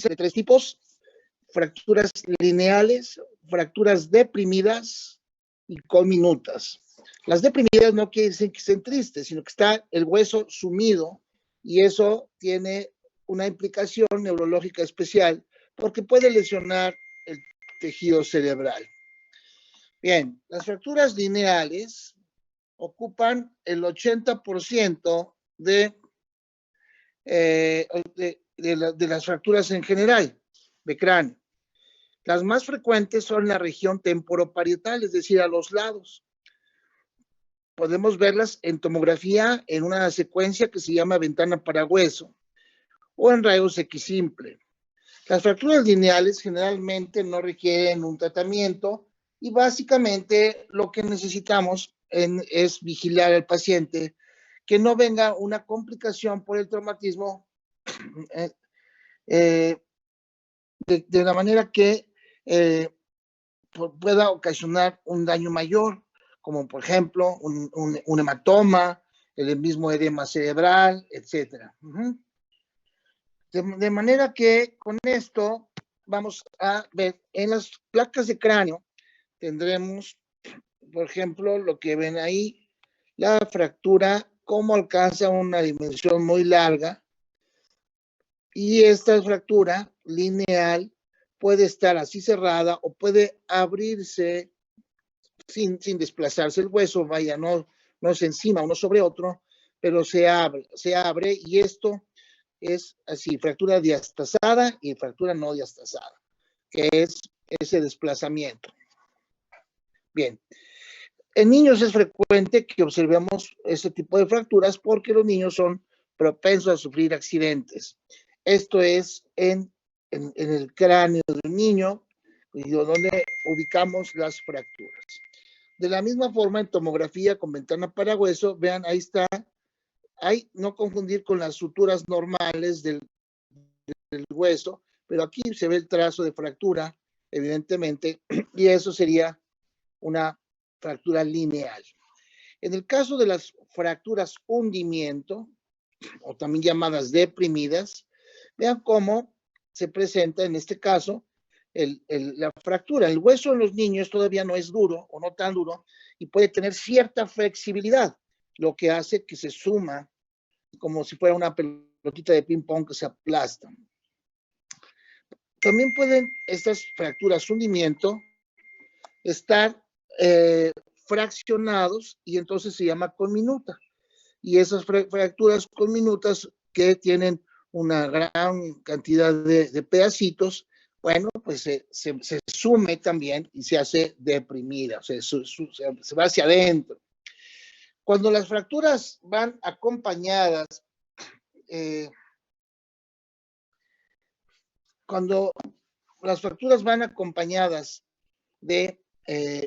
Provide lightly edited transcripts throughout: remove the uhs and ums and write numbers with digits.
ser de tres tipos: fracturas lineales, fracturas deprimidas y conminutas. Las deprimidas no quiere decir que estén tristes, sino que está el hueso sumido, y eso tiene una implicación neurológica especial porque puede lesionar el tejido cerebral. Bien, las fracturas lineales ocupan el 80% de las fracturas en general de cráneo. Las más frecuentes son en la región temporoparietal, es decir, a los lados. Podemos verlas en tomografía en una secuencia que se llama ventana para hueso o en rayos X simple. Las fracturas lineales generalmente no requieren un tratamiento y básicamente lo que necesitamos es vigilar al paciente que no venga una complicación por el traumatismo de la manera que pueda ocasionar un daño mayor, como por ejemplo un hematoma, el mismo edema cerebral, etc. De manera que con esto vamos a ver en las placas de cráneo, tendremos, por ejemplo, lo que ven ahí, la fractura, cómo alcanza una dimensión muy larga, y esta fractura lineal puede estar así cerrada o puede abrirse sin desplazarse el hueso, vaya, no es encima uno sobre otro, pero se abre, y esto es así: fractura diastazada y fractura no diastazada, que es ese desplazamiento. Bien, en niños es frecuente que observemos este tipo de fracturas porque los niños son propensos a sufrir accidentes. Esto es en el cráneo de un niño, donde ubicamos las fracturas. De la misma forma, en tomografía con ventana para hueso, vean, ahí está, no confundir con las suturas normales del hueso, pero aquí se ve el trazo de fractura, evidentemente, y eso sería una fractura lineal. En el caso de las fracturas hundimiento, o también llamadas deprimidas, vean cómo se presenta en este caso la fractura. El hueso en los niños todavía no es duro o no tan duro y puede tener cierta flexibilidad, lo que hace que se suma como si fuera una pelotita de ping pong que se aplasta. También pueden estas fracturas hundimiento estar fraccionados, y entonces se llama conminuta. Y esas fracturas conminutas que tienen una gran cantidad de pedacitos, bueno, pues se sume también y se hace deprimida, o sea, se va hacia adentro. Cuando las fracturas van acompañadas, de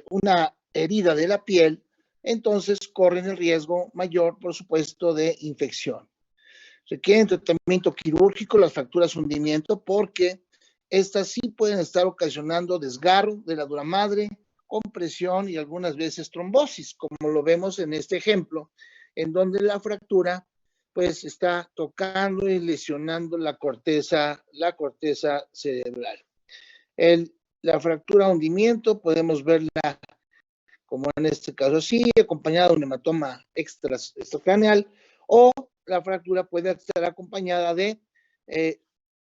una herida de la piel, entonces corren el riesgo mayor, por supuesto, de infección. Requieren tratamiento quirúrgico las fracturas hundimiento porque estas sí pueden estar ocasionando desgarro de la dura madre, compresión y algunas veces trombosis, como lo vemos en este ejemplo, en donde la fractura pues está tocando y lesionando la corteza cerebral. La fractura hundimiento podemos verla como en este caso así, acompañada de un hematoma extracraneal, o la fractura puede estar acompañada de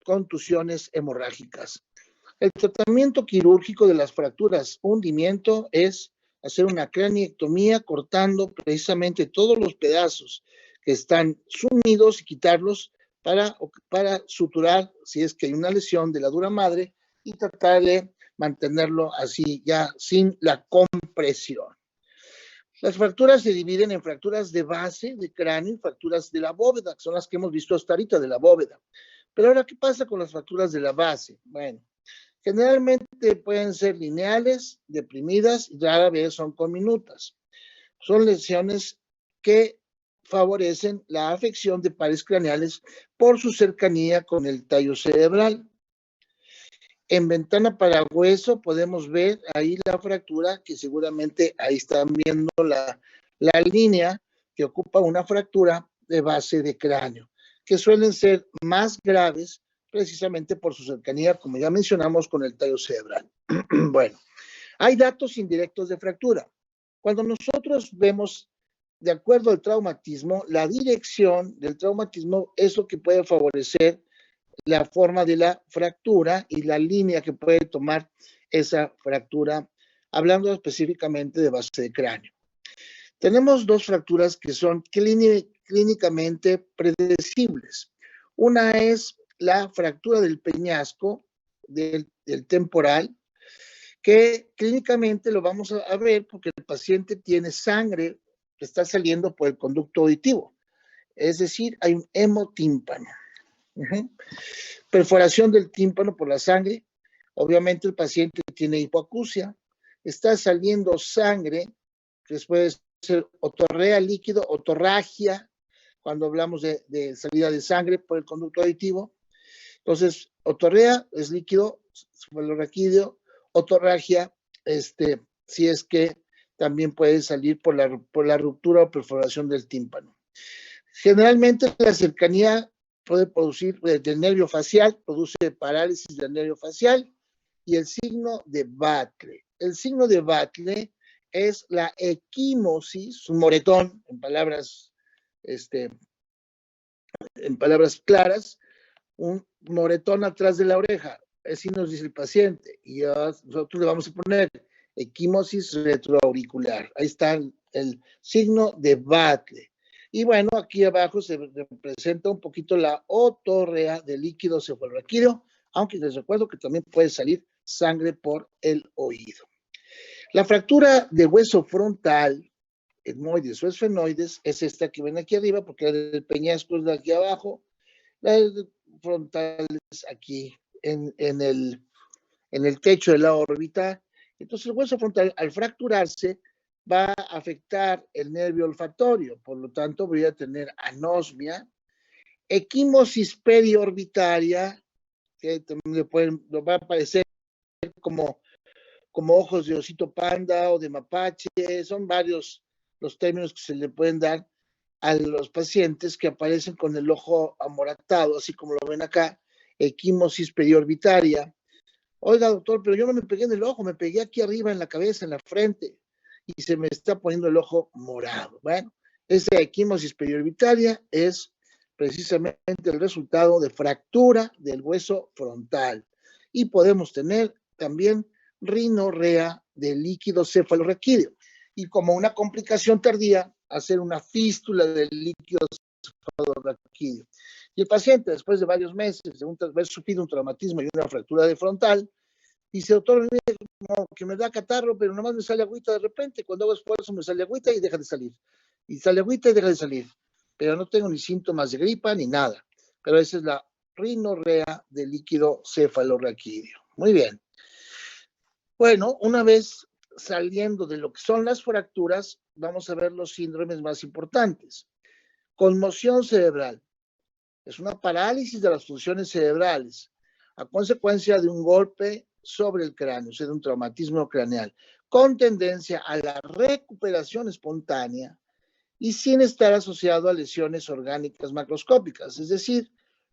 contusiones hemorrágicas. El tratamiento quirúrgico de las fracturas hundimiento es hacer una craniectomía cortando precisamente todos los pedazos que están sumidos y quitarlos para suturar, si es que hay una lesión de la dura madre, y tratar de mantenerlo así ya sin la compresión. Las fracturas se dividen en fracturas de base de cráneo y fracturas de la bóveda, que son las que hemos visto hasta ahorita, de la bóveda. Pero ahora, ¿qué pasa con las fracturas de la base? Bueno, generalmente pueden ser lineales, deprimidas, y rara vez son conminutas. Son lesiones que favorecen la afección de pares craneales por su cercanía con el tallo cerebral. En ventana para hueso podemos ver ahí la fractura, que seguramente ahí están viendo la línea que ocupa una fractura de base de cráneo, que suelen ser más graves precisamente por su cercanía, como ya mencionamos, con el tallo cerebral. Bueno, hay datos indirectos de fractura. Cuando nosotros vemos, de acuerdo al traumatismo, la dirección del traumatismo es lo que puede favorecer la forma de la fractura y la línea que puede tomar esa fractura, hablando específicamente de base de cráneo. Tenemos dos fracturas que son clínicamente predecibles. Una es la fractura del peñasco, del temporal, que clínicamente lo vamos a ver porque el paciente tiene sangre que está saliendo por el conducto auditivo. Es decir, hay un hemotímpano. Perforación del tímpano por la sangre. Obviamente el paciente tiene hipoacusia. Está saliendo sangre, que puede ser otorrea líquido, otorragia, cuando hablamos de salida de sangre por el conducto auditivo. Entonces, otorrea es líquido, cefalorraquídeo, otorragia, si es que también puede salir por la ruptura o perforación del tímpano. Generalmente la cercanía puede producir del nervio facial, produce parálisis del nervio facial y el signo de Batle. El signo de Batle es la equimosis, un moretón, en palabras claras, un moretón atrás de la oreja. Así nos dice el paciente. Y nosotros le vamos a poner equimosis retroauricular. Ahí está el signo de Batle. Y bueno, aquí abajo se representa un poquito la otorrea del líquido cefalorraquídeo, aunque les recuerdo que también puede salir sangre por el oído. La fractura de hueso frontal, etmoides o esfenoides, es esta que ven aquí arriba, porque la del peñasco es de aquí abajo, la frontal es aquí en el techo de la órbita. Entonces el hueso frontal, al fracturarse, va a afectar el nervio olfatorio, por lo tanto voy a tener anosmia, equimosis periorbitaria, que también lo va a aparecer como ojos de osito panda o de mapache, son varios los términos que se le pueden dar a los pacientes que aparecen con el ojo amoratado, así como lo ven acá, equimosis periorbitaria. Oiga, doctor, pero yo no me pegué en el ojo, me pegué aquí arriba en la cabeza, en la frente, y se me está poniendo el ojo morado. Bueno, esa equimosis periorbitaria es precisamente el resultado de fractura del hueso frontal. Y podemos tener también rinorrea del líquido cefalorraquídeo. Y como una complicación tardía, hacer una fístula del líquido cefalorraquídeo. Y el paciente, después de varios meses de haber sufrido un traumatismo y una fractura de frontal, dice, doctor, como que me da catarro, pero nomás me sale agüita de repente. Cuando hago esfuerzo me sale agüita y deja de salir. Y sale agüita y deja de salir. Pero no tengo ni síntomas de gripa ni nada. Pero esa es la rinorrea del líquido cefalorraquídeo. Muy bien. Bueno, una vez saliendo de lo que son las fracturas, vamos a ver los síndromes más importantes. Conmoción cerebral. Es una parálisis de las funciones cerebrales a consecuencia de un golpe sobre el cráneo, o sea, de un traumatismo craneal, con tendencia a la recuperación espontánea y sin estar asociado a lesiones orgánicas macroscópicas. Es decir,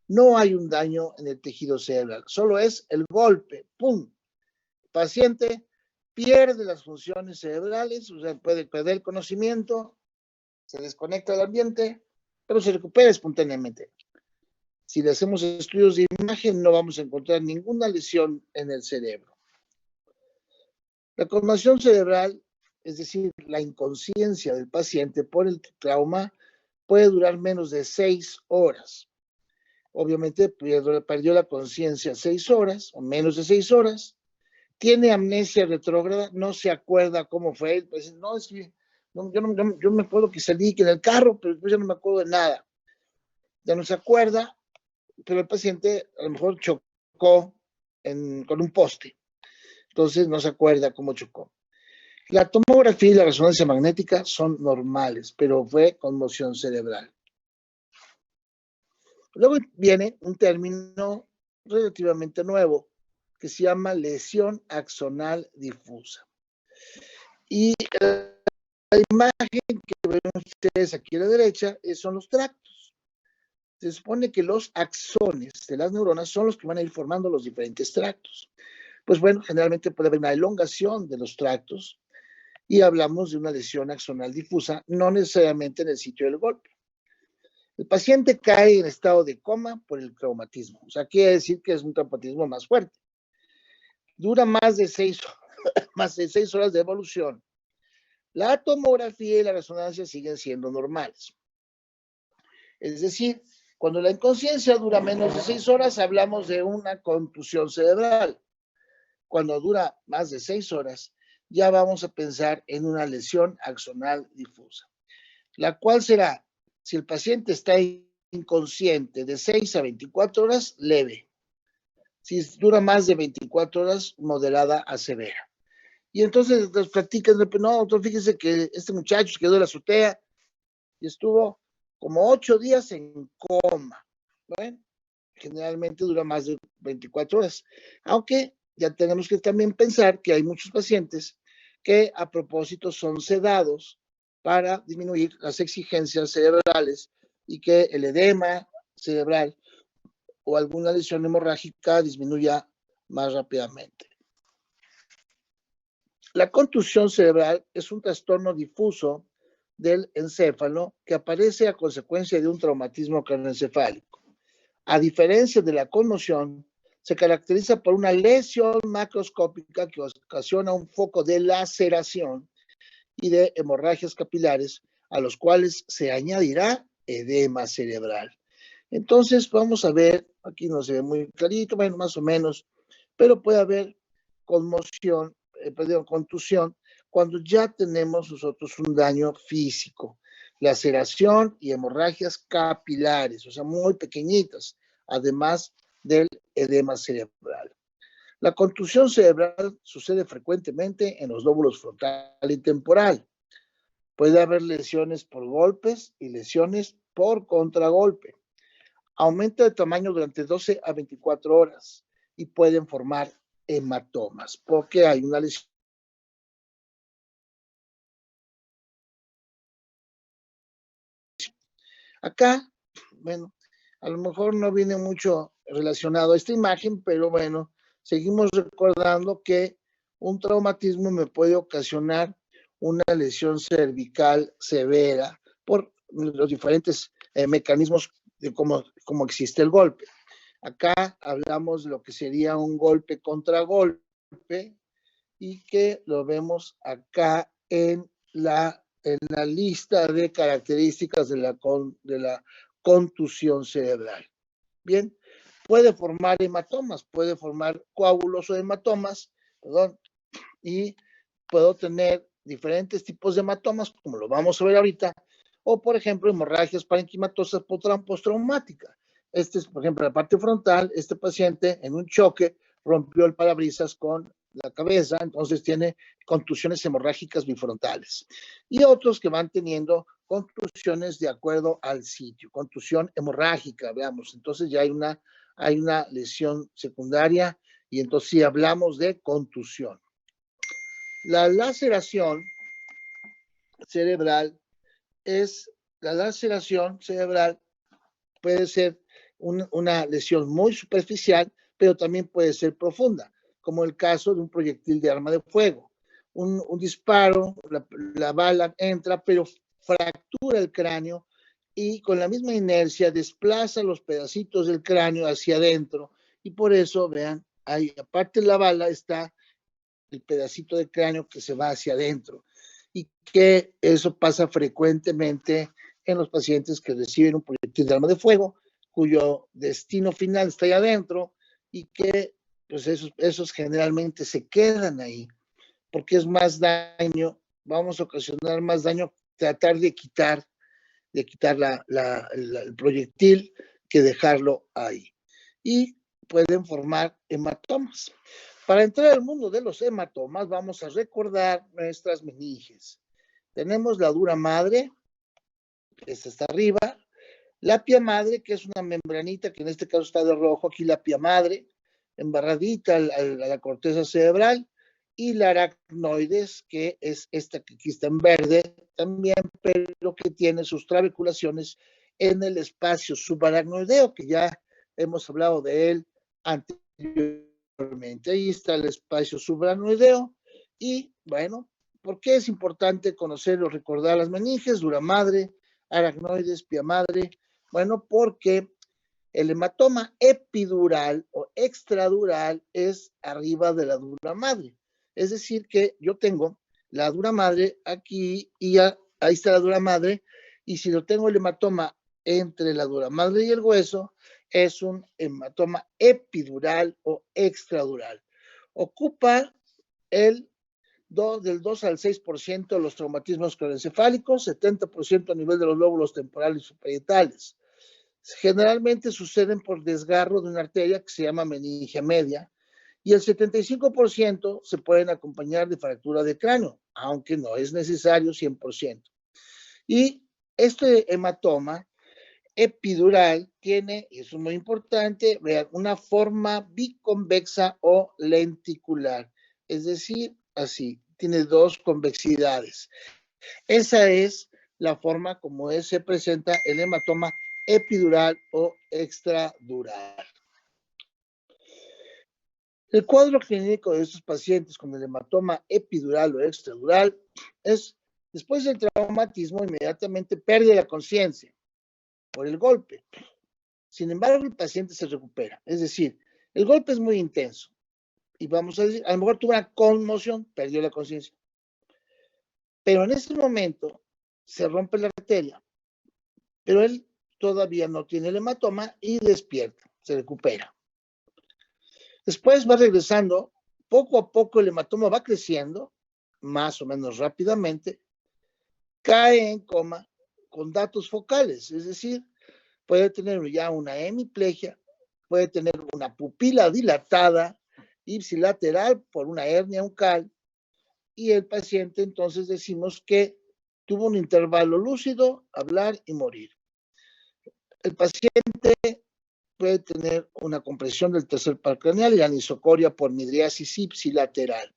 no hay un daño en el tejido cerebral, solo es el golpe, ¡pum! El paciente pierde las funciones cerebrales, o sea, puede perder el conocimiento, se desconecta del ambiente, pero se recupera espontáneamente. Si le hacemos estudios de imagen, no vamos a encontrar ninguna lesión en el cerebro. La conmoción cerebral, es decir, la inconsciencia del paciente por el trauma, puede durar menos de 6 horas. Obviamente, perdió la conciencia 6 horas o menos de 6 horas. Tiene amnesia retrógrada, no se acuerda cómo fue. Pues, no, es que yo me acuerdo que salí en el carro, pero después ya no me acuerdo de nada. Ya no se acuerda, pero el paciente a lo mejor chocó con un poste. Entonces no se acuerda cómo chocó. La tomografía y la resonancia magnética son normales, pero fue conmoción cerebral. Luego viene un término relativamente nuevo que se llama lesión axonal difusa. Y la imagen que ven ustedes aquí a la derecha son los tractos. se supone que los axones de las neuronas son los que van a ir formando los diferentes tractos. Pues bueno, generalmente puede haber una elongación de los tractos y hablamos de una lesión axonal difusa, no necesariamente en el sitio del golpe. El paciente cae en estado de coma por el traumatismo, o sea, quiere decir que es un traumatismo más fuerte. Dura más de 6 horas de evolución. La tomografía y la resonancia siguen siendo normales. Es decir, cuando la inconsciencia dura menos de 6 horas, hablamos de una contusión cerebral. Cuando dura más de 6 horas, ya vamos a pensar en una lesión axonal difusa, la cual será, si el paciente está inconsciente de 6 a 24 horas, leve. Si dura más de 24 horas, moderada a severa. Y entonces les platican, no, entonces fíjese que este muchacho se quedó en la azotea y estuvo como 8 días en coma. Bueno, generalmente dura más de 24 horas, aunque ya tenemos que también pensar que hay muchos pacientes que a propósito son sedados para disminuir las exigencias cerebrales y que el edema cerebral o alguna lesión hemorrágica disminuya más rápidamente. La contusión cerebral es un trastorno difuso del encéfalo que aparece a consecuencia de un traumatismo craneoencefálico. A diferencia de la conmoción, se caracteriza por una lesión macroscópica que ocasiona un foco de laceración y de hemorragias capilares, a los cuales se añadirá edema cerebral. Entonces vamos a ver, aquí no se ve muy clarito, bueno, más o menos, pero puede haber contusión, cuando ya tenemos nosotros un daño físico, laceración y hemorragias capilares, o sea, muy pequeñitas, además del edema cerebral. La contusión cerebral sucede frecuentemente en los lóbulos frontal y temporal. Puede haber lesiones por golpes y lesiones por contragolpe. Aumenta de tamaño durante 12 a 24 horas y pueden formar hematomas, porque hay una lesión. Acá, bueno, a lo mejor no viene mucho relacionado a esta imagen, pero bueno, seguimos recordando que un traumatismo me puede ocasionar una lesión cervical severa por los diferentes mecanismos de cómo existe el golpe. Acá hablamos de lo que sería un golpe contra golpe y que lo vemos acá en la lista de características de la contusión cerebral. Bien, puede formar hematomas, puede formar coágulos o hematomas, perdón, y puedo tener diferentes tipos de hematomas, como lo vamos a ver ahorita, o por ejemplo, hemorragias parenquimatosas postraumáticas. Este es, por ejemplo, la parte frontal, este paciente en un choque rompió el parabrisas con la cabeza, entonces tiene contusiones hemorrágicas bifrontales. Y otros que van teniendo contusiones de acuerdo al sitio, contusión hemorrágica, veamos, entonces ya hay una lesión secundaria y entonces sí hablamos de contusión. La laceración cerebral puede ser una lesión muy superficial, pero también puede ser profunda, como el caso de un proyectil de arma de fuego. Un disparo, la bala entra, pero fractura el cráneo y con la misma inercia desplaza los pedacitos del cráneo hacia adentro. Y por eso, vean, ahí aparte de la bala está el pedacito de cráneo que se va hacia adentro. Y que eso pasa frecuentemente en los pacientes que reciben un proyectil de arma de fuego, cuyo destino final está ahí adentro y que pues esos generalmente se quedan ahí, porque es más daño, vamos a ocasionar más daño, tratar de quitar el proyectil que dejarlo ahí. Y pueden formar hematomas. Para entrar al mundo de los hematomas, vamos a recordar nuestras meninges. Tenemos la dura madre, esta está arriba, la pia madre, que es una membranita, que en este caso está de rojo, aquí la pia madre, embarradita a la corteza cerebral, y la aracnoides, que es esta que aquí está en verde también, pero que tiene sus trabeculaciones en el espacio subaracnoideo, que ya hemos hablado de él anteriormente. Ahí está el espacio subaracnoideo. Y bueno, ¿por qué es importante conocer o recordar las meninges, duramadre, aracnoides, piamadre? Bueno, porque el hematoma epidural o extradural es arriba de la dura madre. Es decir, que yo tengo la dura madre aquí y ya, ahí está la dura madre. Y si lo tengo el hematoma entre la dura madre y el hueso, es un hematoma epidural o extradural. Ocupa del 2 al 6% de los traumatismos craneoencefálicos, 70% a nivel de los lóbulos temporales y superietales. Generalmente suceden por desgarro de una arteria que se llama meningia media y el 75% se pueden acompañar de fractura de cráneo, aunque no es necesario 100%. Y este hematoma epidural tiene, y eso es muy importante, vean, una forma biconvexa o lenticular, es decir, así, tiene dos convexidades. Esa es la forma como se presenta el hematoma epidural o extradural. El cuadro clínico de estos pacientes con el hematoma epidural o extradural es, después del traumatismo, inmediatamente pierde la conciencia por el golpe. Sin embargo, el paciente se recupera. Es decir, el golpe es muy intenso. Y vamos a decir, a lo mejor tuvo una conmoción, perdió la conciencia. Pero en ese momento se rompe la arteria, pero él todavía no tiene el hematoma y despierta, se recupera. Después va regresando, poco a poco el hematoma va creciendo, más o menos rápidamente, cae en coma con datos focales, es decir, puede tener ya una hemiplegia, puede tener una pupila dilatada, ipsilateral por una hernia uncal, y el paciente entonces decimos que tuvo un intervalo lúcido, hablar y morir. El paciente puede tener una compresión del tercer par craneal y anisocoria por midriasis ipsilateral.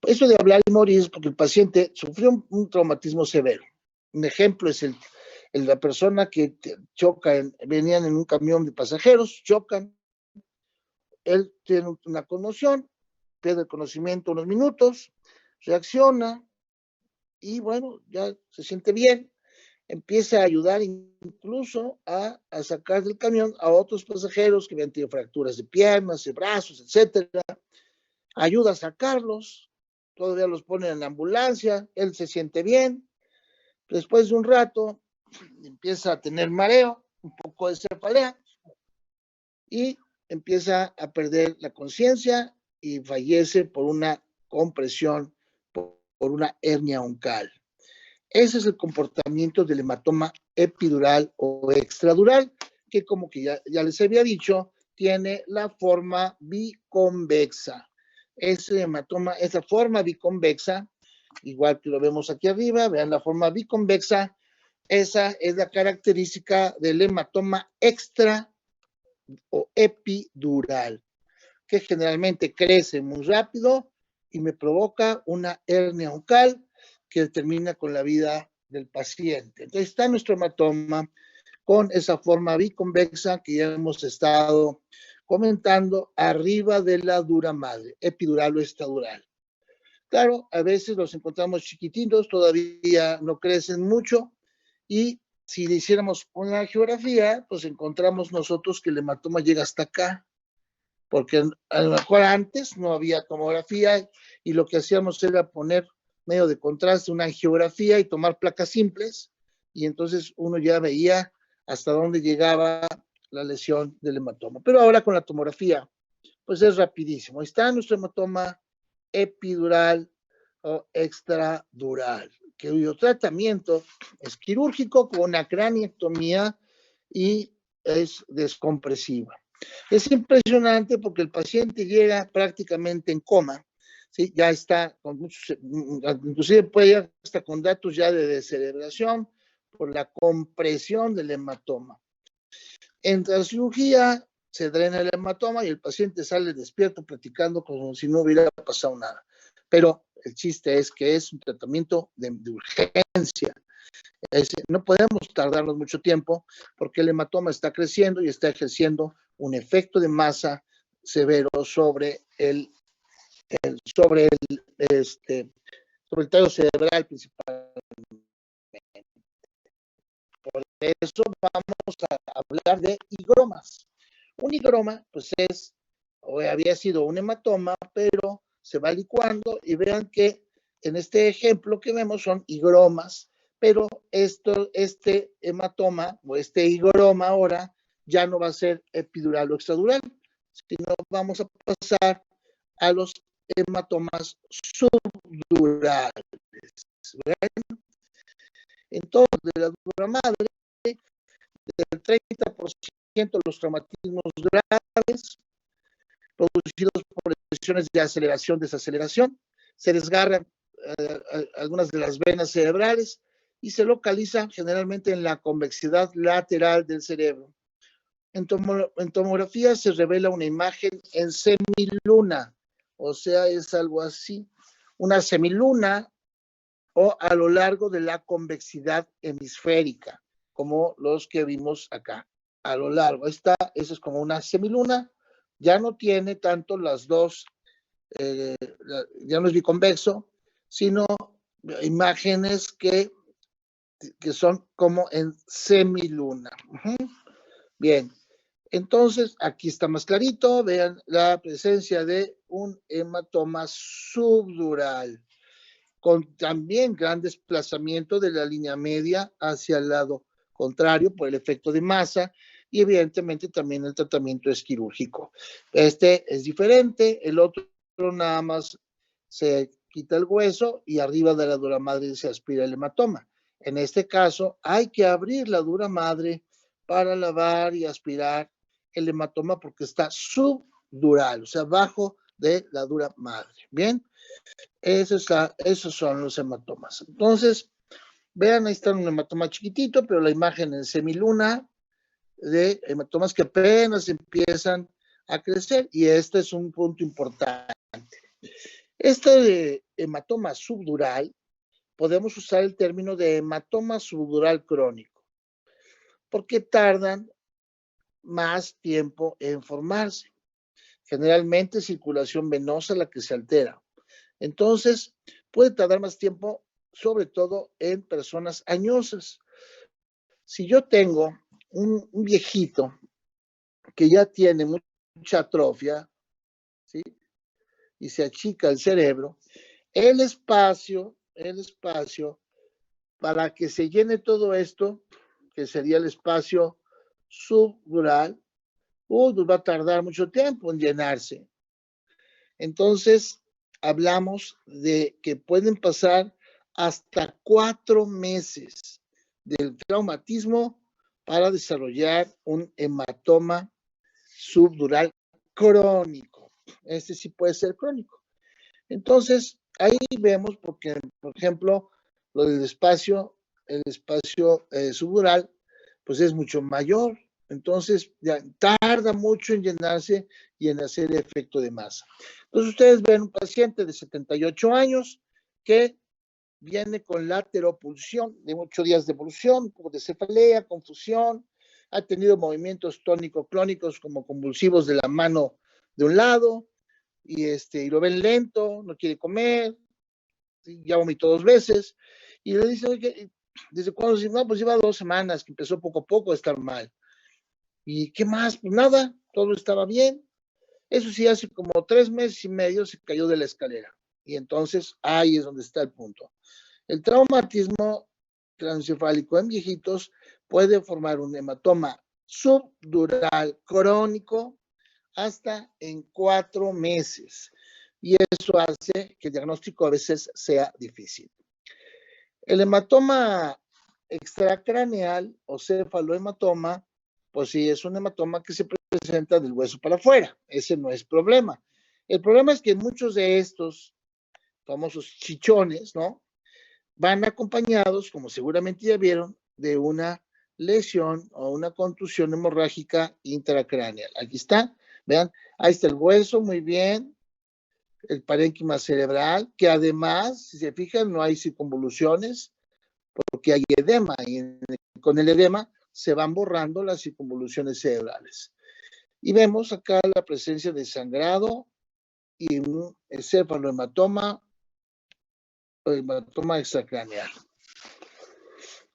Eso de hablar y morir es porque el paciente sufrió un traumatismo severo. Un ejemplo es la persona que choca, venían en un camión de pasajeros, chocan, él tiene una conmoción, pierde el conocimiento unos minutos, reacciona y bueno, ya se siente bien, empieza a ayudar incluso a sacar del camión a otros pasajeros que habían tenido fracturas de piernas, de brazos, etcétera. Ayuda a sacarlos, todavía los pone en la ambulancia, él se siente bien. Después de un rato empieza a tener mareo, un poco de cefalea y empieza a perder la conciencia y fallece por una compresión, por una hernia uncal. Ese es el comportamiento del hematoma epidural o extradural, que como que ya les había dicho, tiene la forma biconvexa. Ese hematoma, esa forma biconvexa, igual que lo vemos aquí arriba, vean la forma biconvexa, esa es la característica del hematoma extra o epidural, que generalmente crece muy rápido y me provoca una hernia uncal que termina con la vida del paciente. Entonces está nuestro hematoma con esa forma biconvexa que ya hemos estado comentando arriba de la dura madre, epidural o extradural. Claro, a veces los encontramos chiquititos, todavía no crecen mucho y si le hiciéramos una geografía, pues encontramos nosotros que el hematoma llega hasta acá, porque a lo mejor antes no había tomografía y lo que hacíamos era poner medio de contraste, una angiografía y tomar placas simples, y entonces uno ya veía hasta dónde llegaba la lesión del hematoma. Pero ahora con la tomografía, pues es rapidísimo. Ahí está nuestro hematoma epidural o extradural, cuyo tratamiento es quirúrgico con una craniectomía y es descompresiva. Es impresionante porque el paciente llega prácticamente en coma, ¿sí? Ya está con muchos, inclusive puede llegar hasta con datos ya de descerebración por la compresión del hematoma. Entra la cirugía, se drena el hematoma y el paciente sale despierto platicando como si no hubiera pasado nada. Pero el chiste es que es un tratamiento de urgencia. No podemos tardarnos mucho tiempo porque el hematoma está creciendo y está ejerciendo un efecto de masa severo sobre el tallo cerebral principal. Por eso vamos a hablar de higromas. Un higroma, pues había sido un hematoma, pero se va licuando y vean que en este ejemplo que vemos son higromas, pero este hematoma o este higroma ahora ya no va a ser epidural o extradural, sino vamos a pasar a los hematomas subdurales. ¿Ven? Entonces, de la dura madre, del 30% de los traumatismos graves producidos por lesiones de aceleración, desaceleración, se desgarran algunas de las venas cerebrales y se localizan generalmente en la convexidad lateral del cerebro. En tomografía se revela una imagen en semiluna, o sea, es algo así, una semiluna o a lo largo de la convexidad hemisférica, como los que vimos acá, a lo largo. Eso es como una semiluna, ya no tiene tanto las dos, ya no es biconvexo, sino imágenes que son como en semiluna. Bien, entonces aquí está más clarito, vean la presencia de un hematoma subdural, con también gran desplazamiento de la línea media hacia el lado contrario por el efecto de masa, y evidentemente también el tratamiento es quirúrgico. Este es diferente, el otro nada más se quita el hueso y arriba de la dura madre se aspira el hematoma. En este caso hay que abrir la dura madre para lavar y aspirar el hematoma porque está subdural, o sea, abajo de la dura madre. Bien, esos son los hematomas. Entonces, vean, ahí está un hematoma chiquitito, pero la imagen en semiluna de hematomas que apenas empiezan a crecer, y este es un punto importante. Este de hematoma subdural, podemos usar el término de hematoma subdural crónico, porque tardan más tiempo en formarse. Generalmente circulación venosa la que se altera. Entonces, puede tardar más tiempo, sobre todo en personas añosas. Si yo tengo un viejito que ya tiene mucha atrofia, ¿sí? Y se achica el cerebro, el espacio para que se llene todo esto, que sería el espacio subdural, va a tardar mucho tiempo en llenarse. Entonces, hablamos de que pueden pasar hasta 4 meses del traumatismo para desarrollar un hematoma subdural crónico. Este sí puede ser crónico. Entonces, ahí vemos, porque, por ejemplo, lo del espacio, el espacio subdural, pues es mucho mayor. Entonces, ya tarda mucho en llenarse y en hacer efecto de masa. Entonces, ustedes ven un paciente de 78 años que viene con lateropulsión, de 8 días de evolución, un poco de cefalea, confusión, ha tenido movimientos tónico-clónicos como convulsivos de la mano de un lado, y lo ven lento, no quiere comer, ya vomitó 2 veces, y le dicen, oye, ¿desde cuándo? No, pues lleva 2 semanas, que empezó poco a poco a estar mal. ¿Y qué más? Pues nada, todo estaba bien. Eso sí, hace como 3 meses y medio se cayó de la escalera. Y entonces ahí es donde está el punto. El traumatismo craneoencefálico en viejitos puede formar un hematoma subdural crónico hasta en 4 meses. Y eso hace que el diagnóstico a veces sea difícil. El hematoma extracraneal o cefalohematoma, pues sí, es un hematoma que se presenta del hueso para afuera. Ese no es problema. El problema es que muchos de estos famosos chichones, ¿no? Van acompañados, como seguramente ya vieron, de una lesión o una contusión hemorrágica intracraneal. Aquí está, vean, ahí está el hueso, muy bien, el parénquima cerebral, que además, si se fijan, no hay circunvoluciones, porque hay edema y con el edema se van borrando las circunvoluciones cerebrales. Y vemos acá la presencia de sangrado y un encefalohematoma o hematoma extracraneal.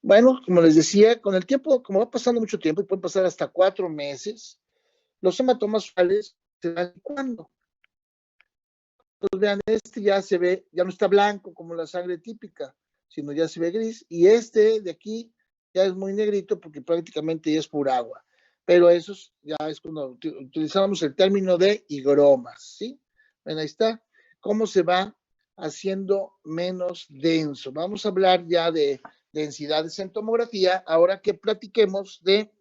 Bueno, como les decía, con el tiempo, como va pasando mucho tiempo, y pueden pasar hasta 4 meses, los hematomas focales se van licuando. Entonces, vean, este ya se ve, ya no está blanco como la sangre típica, sino ya se ve gris, y este de aquí ya es muy negrito porque prácticamente ya es pura agua. Pero eso ya es cuando utilizamos el término de higromas, ¿sí? Ven, ahí está, cómo se va haciendo menos denso. Vamos a hablar ya de densidades en tomografía, ahora que platiquemos de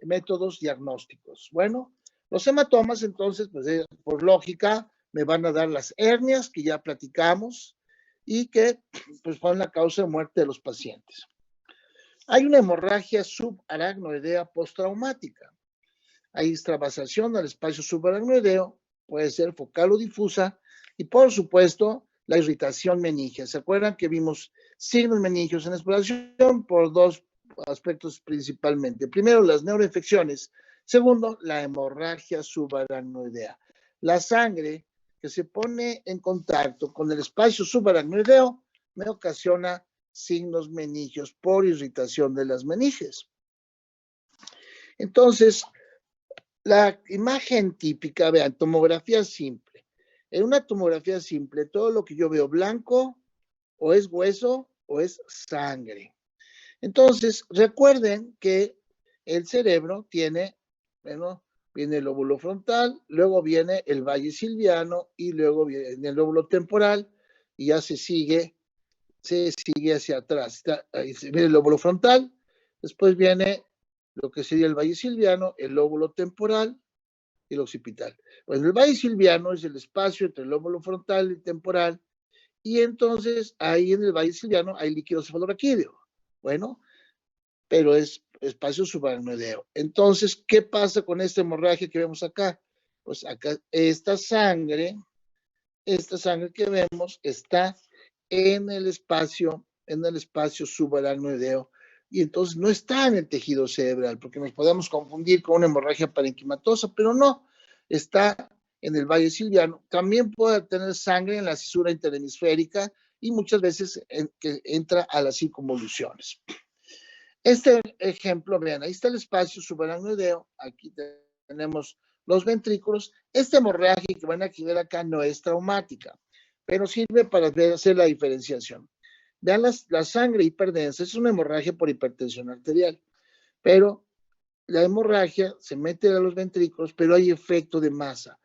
métodos diagnósticos. Bueno, los hematomas, entonces, pues por lógica, me van a dar las hernias que ya platicamos y que pues fueron la causa de muerte de los pacientes. Hay una hemorragia subaracnoidea postraumática. Hay extravasación al espacio subaracnoideo, puede ser focal o difusa, y por supuesto, la irritación meningia. ¿Se acuerdan que vimos signos meningios en exploración por 2 aspectos principalmente? Primero, las neuroinfecciones. Segundo, la hemorragia subaracnoidea. La sangre que se pone en contacto con el espacio subaracnoideo me ocasiona signos meningios por irritación de las meninges. Entonces, la imagen típica, vean, tomografía simple. En una tomografía simple, todo lo que yo veo blanco o es hueso o es sangre. Entonces, recuerden que el cerebro tiene, bueno, viene el lóbulo frontal, luego viene el valle silviano y luego viene el lóbulo temporal y ya se sigue hacia atrás. Ahí viene el lóbulo frontal, después viene lo que sería el valle silviano, el lóbulo temporal y el occipital. Pues el valle silviano es el espacio entre el lóbulo frontal y temporal, y entonces ahí en el valle silviano hay líquido cefalorraquídeo. Bueno, pero es espacio subaracnoideo. Entonces, ¿qué pasa con esta hemorragia que vemos acá? Pues acá esta sangre que vemos está en el espacio subaracnoideo, y entonces no está en el tejido cerebral, porque nos podemos confundir con una hemorragia parenquimatosa, pero no, está en el valle silviano. También puede tener sangre en la cisura interhemisférica y muchas veces que entra a las circunvoluciones. Este ejemplo, vean, ahí está el espacio subaracnoideo, aquí tenemos los ventrículos. Esta hemorragia que van a ver acá no es traumática, pero sirve para hacer la diferenciación. Vean la sangre hiperdensa, es una hemorragia por hipertensión arterial, pero la hemorragia se mete a los ventrículos, pero hay efecto de masa.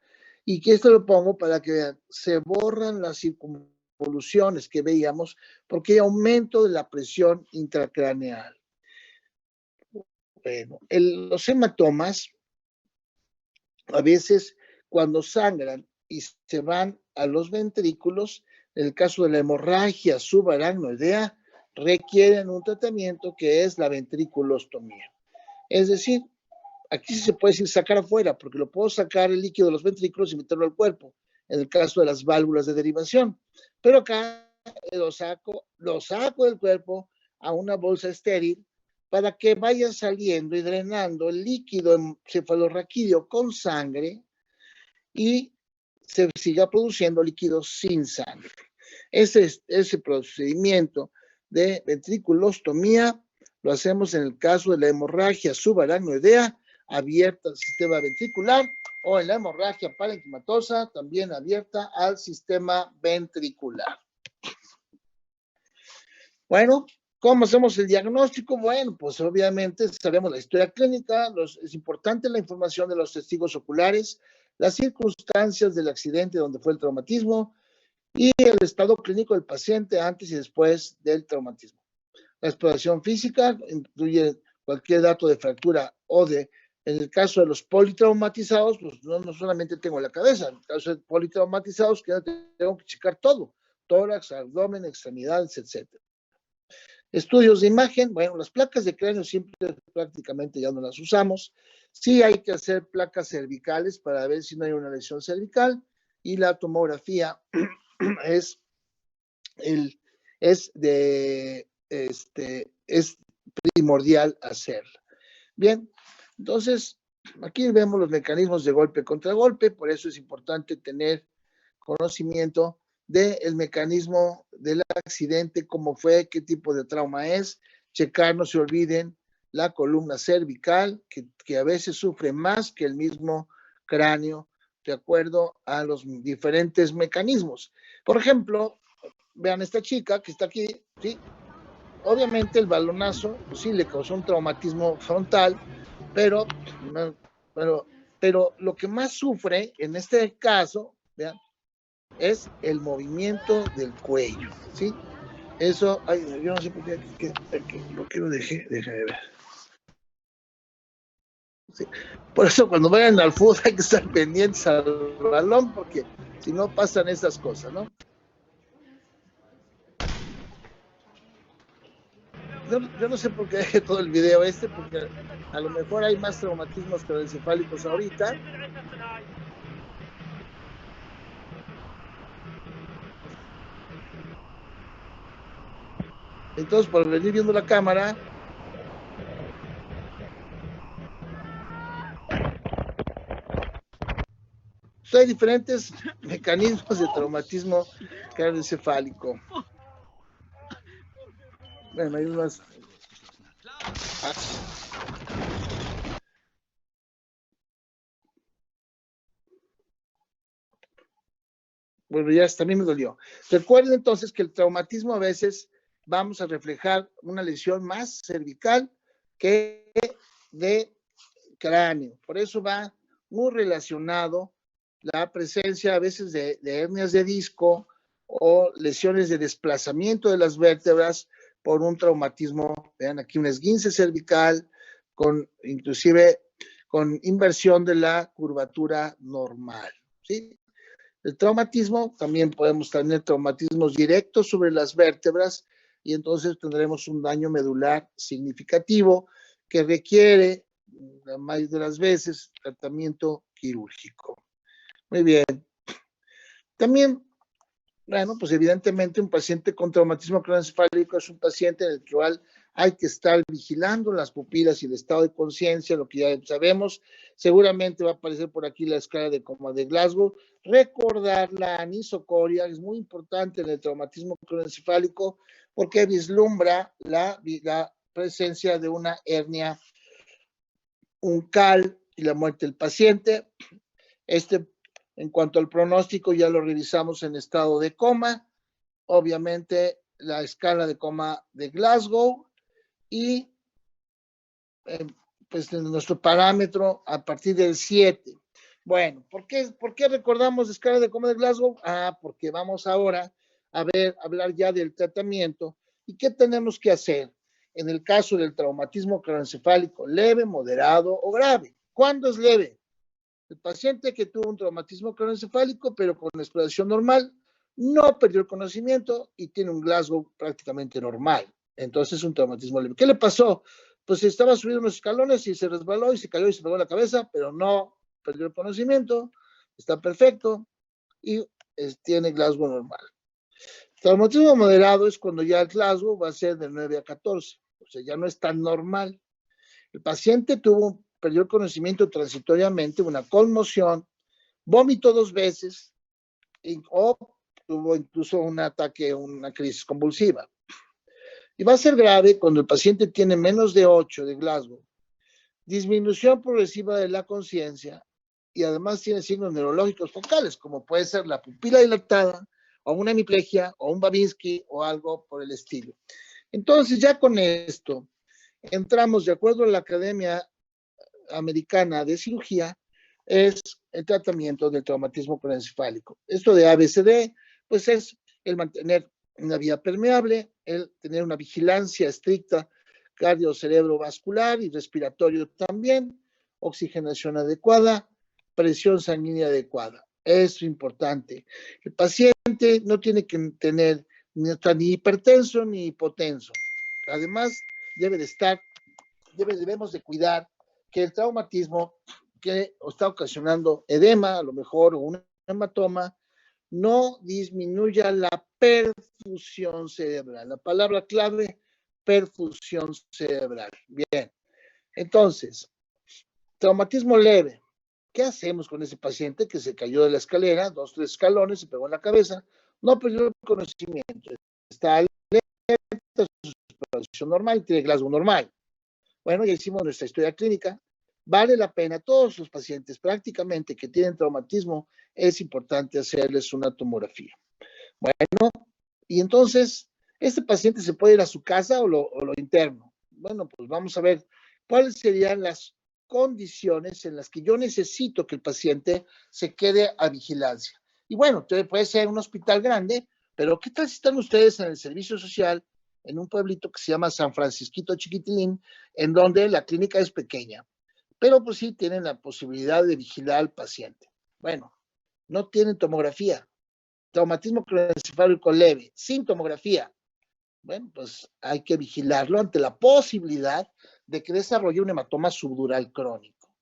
Y que esto lo pongo para que vean, se borran las circunvoluciones que veíamos porque hay aumento de la presión intracraneal. Bueno, los hematomas, a veces cuando sangran y se van a los ventrículos, en el caso de la hemorragia subaracnoidea, requieren un tratamiento que es la ventriculostomía. Es decir, aquí sí se puede decir sacar afuera, porque lo puedo sacar el líquido de los ventrículos y meterlo al cuerpo, en el caso de las válvulas de derivación. Pero acá lo saco del cuerpo a una bolsa estéril para que vaya saliendo y drenando el líquido cefalorraquídeo con sangre y se siga produciendo líquido sin sangre. Ese procedimiento de ventriculostomía lo hacemos en el caso de la hemorragia subaracnoidea abierta al sistema ventricular o en la hemorragia parenquimatosa también abierta al sistema ventricular. Bueno, ¿cómo hacemos el diagnóstico? Bueno, pues obviamente sabemos la historia clínica, es importante la información de los testigos oculares, las circunstancias del accidente donde fue el traumatismo y el estado clínico del paciente antes y después del traumatismo. La exploración física incluye cualquier dato de fractura o en el caso de los politraumatizados, pues no solamente tengo la cabeza, en el caso de politraumatizados tengo que checar todo, tórax, abdomen, extremidades, etc. Estudios de imagen, bueno, las placas de cráneo siempre prácticamente ya no las usamos. Sí hay que hacer placas cervicales para ver si no hay una lesión cervical, y la tomografía es de es primordial hacerla. Bien, entonces, aquí vemos los mecanismos de golpe contra golpe, por eso es importante tener conocimiento del mecanismo del accidente, cómo fue, qué tipo de trauma es, checar, no se olviden, la columna cervical, que a veces sufre más que el mismo cráneo, de acuerdo a los diferentes mecanismos. Por ejemplo, vean esta chica que está aquí, ¿sí? Obviamente el balonazo, pues sí, le causó un traumatismo frontal, pero lo que más sufre en este caso, vean, es el movimiento del cuello, ¿sí? Eso, ay, yo no sé por qué lo dejé, déjame ver. Sí. Por eso cuando vayan al fútbol hay que estar pendientes al balón, porque si no pasan esas cosas, ¿no? Yo no sé por qué dejé todo el video porque a lo mejor hay más traumatismos craneoencefálicos ahorita. Entonces, por venir viendo la cámara, hay diferentes mecanismos de traumatismo craneoencefálico. Bueno, hay unas... Bueno, ya también me dolió. Recuerden entonces que el traumatismo a veces vamos a reflejar una lesión más cervical que de cráneo. Por eso va muy relacionado la presencia a veces de hernias de disco o lesiones de desplazamiento de las vértebras por un traumatismo. Vean aquí un esguince cervical inclusive con inversión de la curvatura normal, ¿sí? El traumatismo, también podemos tener traumatismos directos sobre las vértebras y entonces tendremos un daño medular significativo que requiere, la mayoría de las veces, tratamiento quirúrgico. Muy bien. También, bueno, pues evidentemente un paciente con traumatismo craneoencefálico es un paciente en el cual hay que estar vigilando las pupilas y el estado de conciencia, lo que ya sabemos. Seguramente va a aparecer por aquí la escala de coma de Glasgow. Recordar la anisocoria es muy importante en el traumatismo craneoencefálico porque vislumbra la presencia de una hernia uncal y la muerte del paciente. En cuanto al pronóstico, ya lo revisamos en estado de coma. Obviamente, la escala de coma de Glasgow y pues nuestro parámetro a partir del 7. Bueno, ¿por qué recordamos la escala de coma de Glasgow? Porque vamos ahora a hablar ya del tratamiento y qué tenemos que hacer en el caso del traumatismo craneoencefálico leve, moderado o grave. ¿Cuándo es leve? El paciente que tuvo un traumatismo craneoencefálico, pero con exploración normal, no perdió el conocimiento y tiene un Glasgow prácticamente normal. Entonces es un traumatismo leve. ¿Qué le pasó? Pues estaba subiendo unos escalones y se resbaló y se cayó y se pegó en la cabeza, pero no perdió el conocimiento, está perfecto y tiene Glasgow normal. El traumatismo moderado es cuando ya el Glasgow va a ser de 9 a 14, o sea, ya no es tan normal. El paciente perdió el conocimiento transitoriamente, una conmoción, vomitó 2 veces o tuvo incluso un ataque, una crisis convulsiva. Y va a ser grave cuando el paciente tiene menos de 8 de Glasgow, disminución progresiva de la conciencia y además tiene signos neurológicos focales, como puede ser la pupila dilatada o una hemiplegia o un Babinski o algo por el estilo. Entonces ya con esto entramos, de acuerdo a la Academia Americana de Cirugía, es el tratamiento del traumatismo craneoencefálico. Esto de ABCD, pues es el mantener una vía permeable, el tener una vigilancia estricta cardio-cerebrovascular y respiratorio también, oxigenación adecuada, presión sanguínea adecuada. Es importante. El paciente no tiene que tener ni hipertenso ni hipotenso. Además, debemos de cuidar que el traumatismo que está ocasionando edema, a lo mejor, o un hematoma, no disminuya la perfusión cerebral. La palabra clave perfusión cerebral. Bien, entonces, traumatismo leve. ¿Qué hacemos con ese paciente que se cayó de la escalera, 2, 3 escalones, se pegó en la cabeza, no perdió el conocimiento, está alerta, su respiración normal, tiene Glasgow normal? Bueno, ya hicimos nuestra historia clínica. Vale la pena, todos los pacientes prácticamente que tienen traumatismo, es importante hacerles una tomografía. Bueno, y entonces, ¿este paciente se puede ir a su casa o lo interno? Bueno, pues vamos a ver cuáles serían las condiciones en las que yo necesito que el paciente se quede a vigilancia. Y bueno, puede ser un hospital grande, pero ¿qué tal si están ustedes en el servicio social en un pueblito que se llama San Francisquito Chiquitilín, en donde la clínica es pequeña, pero pues sí tienen la posibilidad de vigilar al paciente? Bueno, no tienen tomografía, traumatismo craneoencefálico leve, sin tomografía. Bueno, pues hay que vigilarlo ante la posibilidad de que desarrolle un hematoma subdural crónico.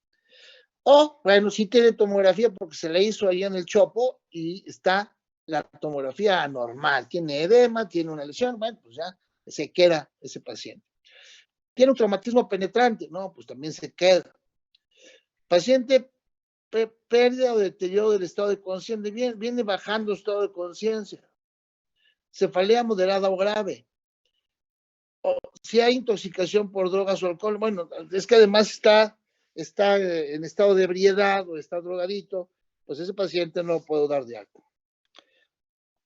O, bueno, sí tiene tomografía porque se le hizo ahí en el chopo y está la tomografía anormal, tiene edema, tiene una lesión, bueno, pues ya se queda ese paciente. ¿Tiene un traumatismo penetrante? No, pues también se queda. Paciente pérdida o deterioro del estado de conciencia, viene bajando estado de conciencia. Cefalea moderada o grave. O si hay intoxicación por drogas o alcohol, bueno, es que además está en estado de ebriedad o está drogadito, pues ese paciente no lo puedo dar de alta.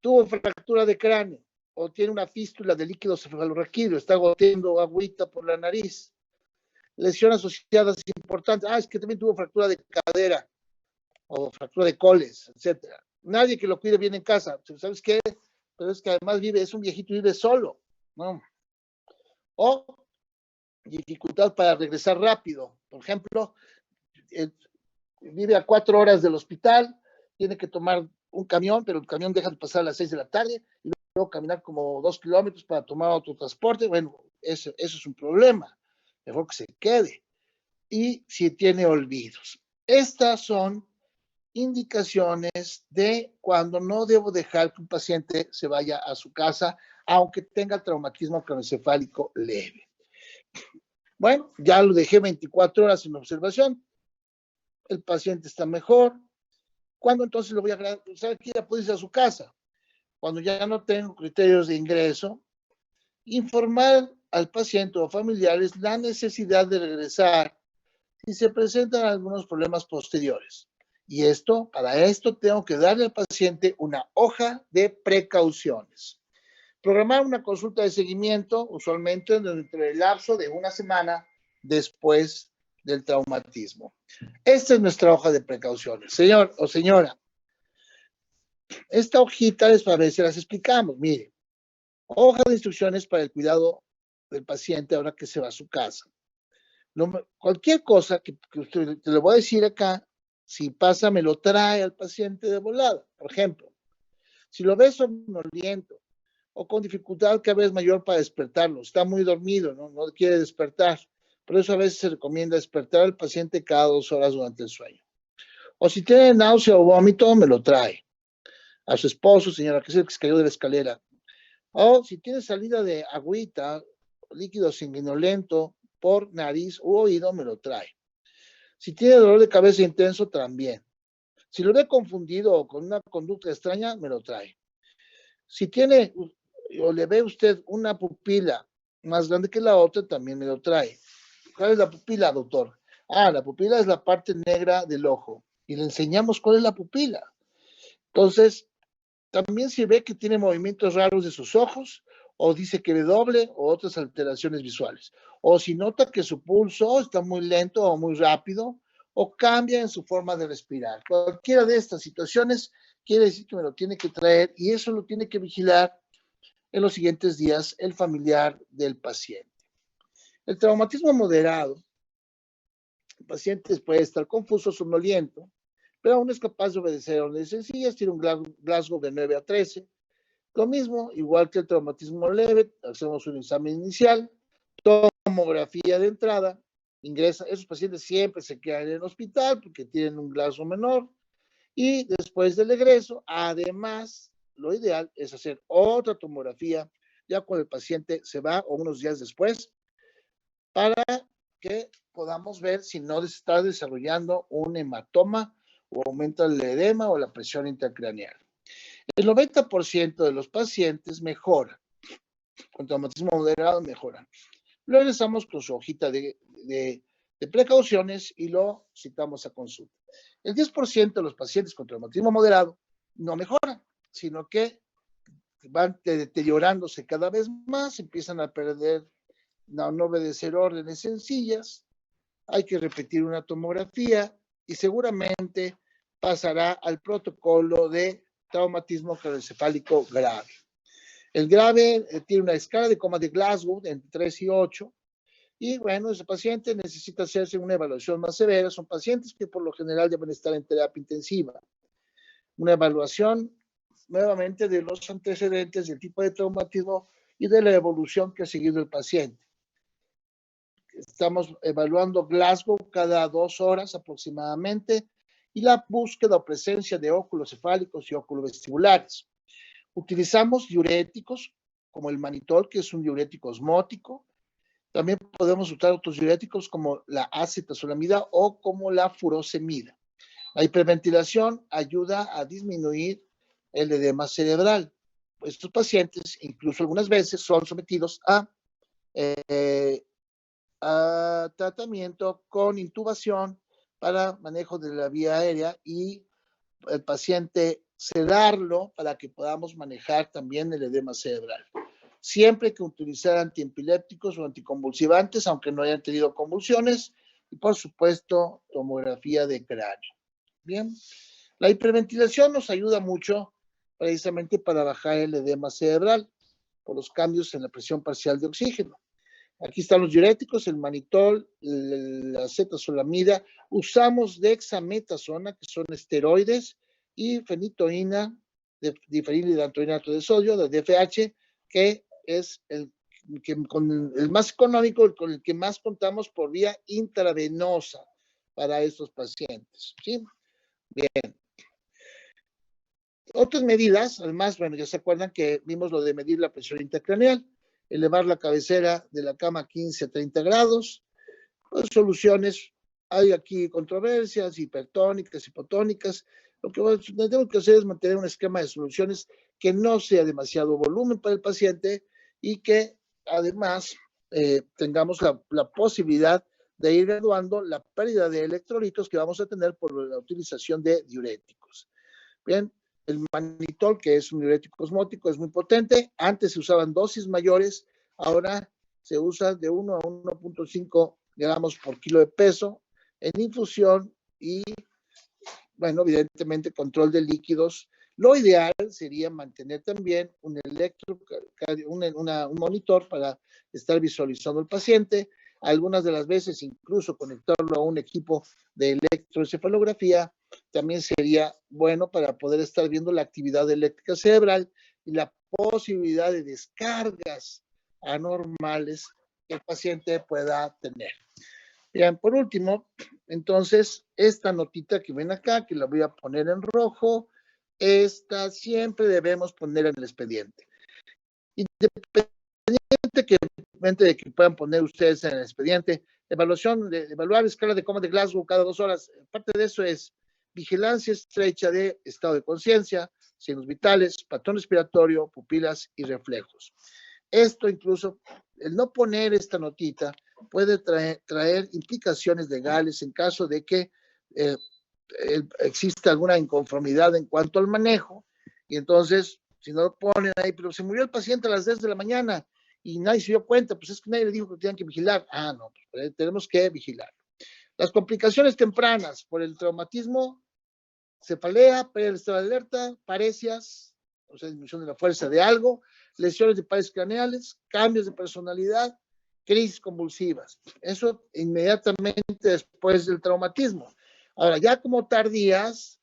Tuvo fractura de cráneo o tiene una fístula de líquido cefalorraquídeo, está goteando agüita por la nariz. Lesiones asociadas importantes, es que también tuvo fractura de cadera o fractura de coles, etcétera. Nadie que lo cuide bien en casa, ¿sabes qué? Pero es que además es un viejito y vive solo, ¿no? O dificultad para regresar rápido. Por ejemplo, vive a 4 horas del hospital, tiene que tomar un camión, pero el camión deja de pasar a las 6 de la tarde y luego caminar como 2 kilómetros para tomar otro transporte. Bueno, eso es un problema. Mejor que se quede. Y si tiene olvidos. Estas son indicaciones de cuando no debo dejar que un paciente se vaya a su casa, aunque tenga traumatismo craneoencefálico leve. Bueno, ya lo dejé 24 horas en observación, el paciente está mejor. ¿Cuándo entonces lo voy a grabar? ¿Sabe que ya puede irse a su casa? Cuando ya no tengo criterios de ingreso, informar al paciente o familiares la necesidad de regresar si se presentan algunos problemas posteriores. Y para esto tengo que darle al paciente una hoja de precauciones. Programar una consulta de seguimiento, usualmente dentro del lapso de una semana después del traumatismo. Esta es nuestra hoja de precauciones. Señor o señora, esta hojita es para ver si las explicamos. Mire, hoja de instrucciones para el cuidado del paciente ahora que se va a su casa. Cualquier cosa que usted te lo voy a decir acá, si pasa, me lo trae al paciente de volada. Por ejemplo, si lo ves somnoliento o con dificultad cada vez mayor para despertarlo, está muy dormido, no quiere despertar. Por eso a veces se recomienda despertar al paciente cada 2 horas durante el sueño. O si tiene náusea o vómito, me lo trae. A su esposo, señora, que es el que se cayó de la escalera. O si tiene salida de agüita, líquido sanguinolento por nariz u oído, me lo trae. Si tiene dolor de cabeza intenso, también. Si lo ve confundido o con una conducta extraña, me lo trae. Si tiene o le ve usted una pupila más grande que la otra, también me lo trae. ¿Cuál es la pupila, doctor? La pupila es la parte negra del ojo. Y le enseñamos cuál es la pupila. Entonces, también si ve que tiene movimientos raros de sus ojos, o dice que ve doble, o otras alteraciones visuales. O si nota que su pulso está muy lento o muy rápido, o cambia en su forma de respirar. Cualquiera de estas situaciones quiere decir que me lo tiene que traer y eso lo tiene que vigilar en los siguientes días el familiar del paciente. El traumatismo moderado, el paciente puede estar confuso, somnoliento, pero aún es capaz de obedecer órdenes sencillas, tiene un Glasgow de 9 a 13. Lo mismo, igual que el traumatismo leve, hacemos un examen inicial, tomografía de entrada, esos pacientes siempre se quedan en el hospital porque tienen un Glasgow menor, y después del egreso, además, lo ideal es hacer otra tomografía ya cuando el paciente se va o unos días después, para que podamos ver si no está desarrollando un hematoma o aumenta el edema o la presión intracraneal. El 90% de los pacientes mejoran, con traumatismo moderado mejoran. Lo regresamos con su hojita de precauciones y lo citamos a consulta. El 10% de los pacientes con traumatismo moderado no mejoran, sino que van deteriorándose cada vez más, empiezan a perder, no obedecer órdenes sencillas, hay que repetir una tomografía y seguramente pasará al protocolo de traumatismo craneoencefálico grave. El grave tiene una escala de coma de Glasgow entre 3 y 8, y bueno, ese paciente necesita hacerse una evaluación más severa. Son pacientes que por lo general deben estar en terapia intensiva. Una evaluación nuevamente de los antecedentes, del tipo de traumatismo y de la evolución que ha seguido el paciente. Estamos evaluando Glasgow cada 2 horas aproximadamente y la búsqueda o presencia de óculos cefálicos y óculos vestibulares. Utilizamos diuréticos como el manitol, que es un diurético osmótico. También podemos usar otros diuréticos como la acetazolamida o como la furosemida. La hiperventilación ayuda a disminuir el edema cerebral. Estos pacientes, incluso algunas veces, son sometidos a tratamiento con intubación para manejo de la vía aérea y el paciente sedarlo para que podamos manejar también el edema cerebral. Siempre hay que utilizar antiepilépticos o anticonvulsivantes, aunque no hayan tenido convulsiones, y por supuesto, tomografía de cráneo. Bien, la hiperventilación nos ayuda mucho precisamente para bajar el edema cerebral por los cambios en la presión parcial de oxígeno. Aquí están los diuréticos, el manitol, la acetazolamida. Usamos dexametasona, que son esteroides, y fenitoína, difenhidroantoinato de sodio, de DFH, que es el más económico, con el que más contamos por vía intravenosa para estos pacientes. ¿Sí? Bien. Otras medidas, además, bueno, ya se acuerdan que vimos lo de medir la presión intracraneal, elevar la cabecera de la cama a 15 a 30 grados. Pues, soluciones, hay aquí controversias, hipertónicas, hipotónicas. Lo que tenemos que hacer es mantener un esquema de soluciones que no sea demasiado volumen para el paciente y que además tengamos la posibilidad de ir graduando la pérdida de electrolitos que vamos a tener por la utilización de diuréticos. Bien, el manitol, que es un diurético osmótico, es muy potente. Antes se usaban dosis mayores, ahora se usa de 1 a 1.5 gramos por kilo de peso en infusión y, bueno, evidentemente control de líquidos. Lo ideal sería mantener también un monitor para estar visualizando al paciente. Algunas de las veces incluso conectarlo a un equipo de electroencefalografía también sería bueno para poder estar viendo la actividad eléctrica cerebral y la posibilidad de descargas anormales que el paciente pueda tener. Bien, por último, entonces, esta notita que ven acá, que la voy a poner en rojo, esta siempre debemos poner en el expediente. Independientemente de que puedan poner ustedes en el expediente, evaluar escala de coma de Glasgow cada 2 horas. Parte de eso es vigilancia estrecha de estado de conciencia, signos vitales, patrón respiratorio, pupilas y reflejos. Esto incluso, el no poner esta notita puede traer implicaciones legales en caso de que exista alguna inconformidad en cuanto al manejo, y entonces, si no lo ponen ahí, pero se murió el paciente a las 10 de la mañana y nadie se dio cuenta, pues es que nadie le dijo que tenían que vigilar. Ah, no, pues tenemos que vigilar. Las complicaciones tempranas por el traumatismo, cefalea, pérdida del estado de alerta, parecias, o sea, disminución de la fuerza de algo, lesiones de pares craneales, cambios de personalidad, crisis convulsivas. Eso inmediatamente después del traumatismo. Ahora, ya como tardías,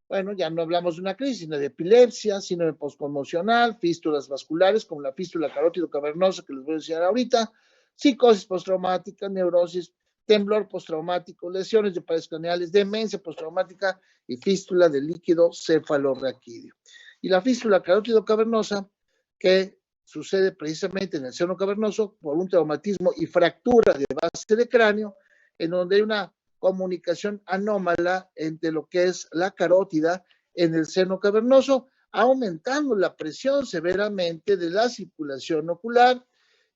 bueno, ya no hablamos de una crisis, sino de epilepsia, síndrome postconmocional, fístulas vasculares, como la fístula carótido cavernosa que les voy a enseñar ahorita, psicosis postraumática, neurosis, temblor postraumático, lesiones de pares craneales, demencia postraumática y fístula del líquido cefalorraquídeo. Y la fístula carótido cavernosa, que sucede precisamente en el seno cavernoso por un traumatismo y fractura de base de cráneo, en donde hay una comunicación anómala entre lo que es la carótida en el seno cavernoso, aumentando la presión severamente de la circulación ocular,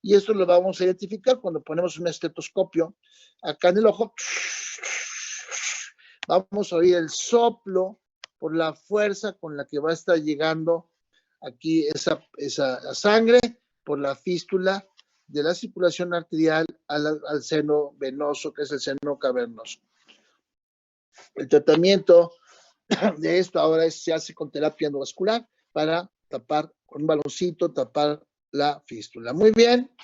y esto lo vamos a identificar cuando ponemos un estetoscopio acá en el ojo. Vamos a oír el soplo por la fuerza con la que va a estar llegando aquí esa sangre por la fístula de la circulación arterial al seno venoso, que es el seno cavernoso. El tratamiento de esto ahora se hace con terapia endovascular para tapar con un baloncito, tapar la fístula. Muy bien.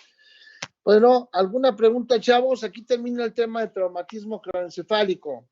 Bueno, ¿alguna pregunta, chavos? Aquí termina el tema de traumatismo craneoencefálico.